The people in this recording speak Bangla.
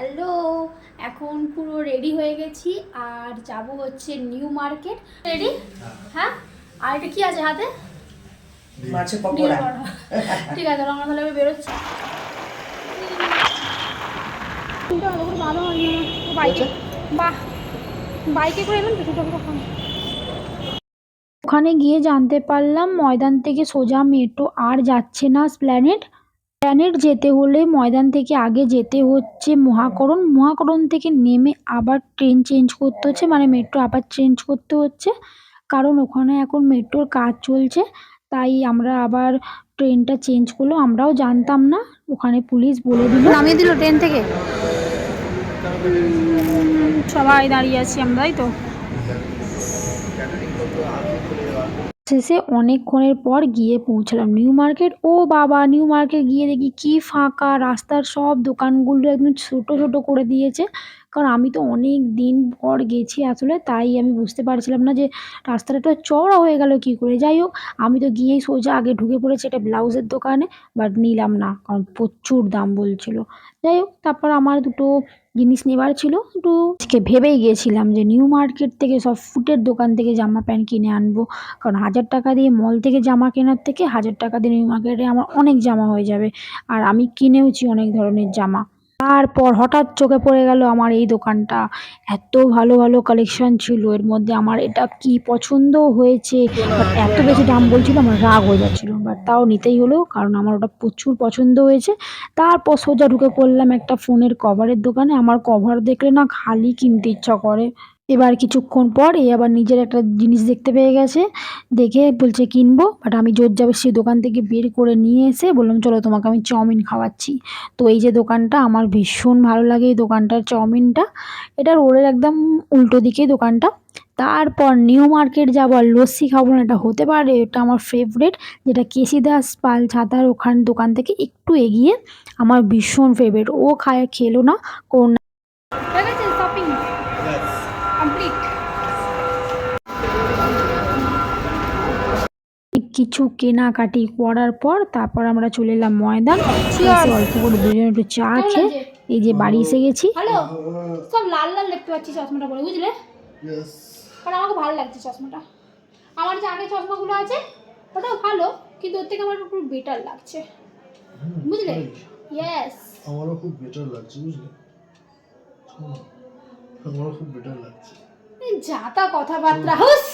হ্যালো, এখন পুরো রেডি হয়ে গেছি আর যাব হচ্ছে নিউ মার্কেট। রেডি? হ্যাঁ। আর এটা কি আছে হাতে? মাছের পকোড়া। ঠিক আছে, আমরা তাহলে বেরোচ্ছি। ভালো হয় না বাইকে। বাহ, বাইকে করে এলাম তো ছোটো ওখানে গিয়ে জানতে পারলাম ময়দান থেকে সোজা মেট্রো আর যাচ্ছে না স্প্ল্যানেড। প্ল্যানেট যেতে হলে ময়দান থেকে আগে যেতে হচ্ছে মহাকরণ। মহাকরণ থেকে নেমে আবার ট্রেন চেঞ্জ করতে হচ্ছে, মানে মেট্রো আবার চেঞ্জ করতে হচ্ছে, কারণ ওখানে এখন মেট্রোর কাজ চলছে। তাই আমরা আবার ট্রেনটা চেঞ্জ করলো, আমরাও জানতাম না, ওখানে পুলিশ বলে দিল, নামিয়ে দিল ট্রেন থেকে। সবাই দাঁড়িয়ে আছি আমরা, তাই তো। শেষে অনেকক্ষণের পর গিয়ে পৌঁছলাম নিউ মার্কেট। ও বাবা, নিউ মার্কেট গিয়ে দেখি কি ফাঁকা, রাস্তার সব দোকানগুলো একদম ছোট ছোট করে দিয়েছে। কারণ আমি তো অনেক দিন পর গেছি আসলে, তাই আমি বুঝতে পারছিলাম না যে রাস্তাটা এত চওড়া হয়ে গেল কি করে। যাই হোক, আমি তো গিয়েই সোজা আগে ঢুকে পড়েছি একটা ব্লাউজের দোকানে, বাট নিলাম না কারণ প্রচুর দাম বলছিল। যাই হোক, তারপর আমার দুটো জিনিস নেবার ছিল, একটু আজকে ভেবেই গিয়েছিলাম যে নিউ মার্কেট থেকে সব ফুটের দোকান থেকে জামা প্যান্ট কিনে আনবো। কারণ 1000 টাকা দিয়ে মল থেকে জামা কেনার থেকে 1000 টাকা দিয়ে নিউ মার্কেটে আমার অনেক জামা হয়ে যাবে। আর আমি কিনেওছি অনেক ধরনের জামা। তারপর হঠাৎ চোখে পড়ে গেল আমার এই দোকানটা। এত ভালো ভালো কালেকশন ছিল এর মধ্যে, আমার এটা কি পছন্দ হয়েছে। বাট এত বেশি দাম বলছিল, আমার রাগ হয়ে যাচ্ছিল, বাট তাও নিতেই হলো কারণ আমার ওটা প্রচুর পছন্দ হয়েছে। তারপর সোজা ঢুকে পড়লাম একটা ফোনের কভারের দোকানে। আমার কভার দেখলে না খালি কিনতে ইচ্ছা করে। এবার কিছুক্ষণ পর আবার নিজের একটা জিনিস দেখতে পেয়ে গেছে, দেখে বলছে কিনবো, বাট আমি জোর জবরদস্তি দোকান থেকে বের করে নিয়ে এসে বললাম চলো তোমাকে আমি চাউমিন খাওয়াচ্ছি। তো এই যে দোকানটা, আমার ভীষণ ভালো লাগে এই দোকানটার চাউমিনটা। এটা রোডের একদম উল্টো দিকেই দোকানটা। তারপর নিউ মার্কেট যাবো আর লস্যি খাবো না, এটা হতে পারে? এটা আমার ফেভারেট, যেটা কেসি দাস পাল ছাতার ওখান দোকান থেকে একটু এগিয়ে, আমার ভীষণ ফেভারিট। ও খেলো না, কোন হয়ে গেছে শপিং কমপ্লিট। কিছু কেনাকাটি করার পর তারপর আমরা চলে এলাম ময়দান, এসে অল্প করে দুজন একটু চা খেয়ে এই যে বাড়ি এসে গেছি। হ্যালো, সব লাল লাল দেখতে পাচ্ছি চশমাটা পরে, বুঝলে? কারণ আমাকে ভালো লাগছে চশমাটা। আমার যে আগে চশমাগুলো আছে ওটাও ভালো, কিন্তু ওর থেকে আমার একটু বেটার লাগছে, বুঝলে? ইয়েস, আমারও খুব বেটার লাগছে, বুঝলে? আমারও খুব বেটার লাগছে। যা তা কথাবার্তা হুস।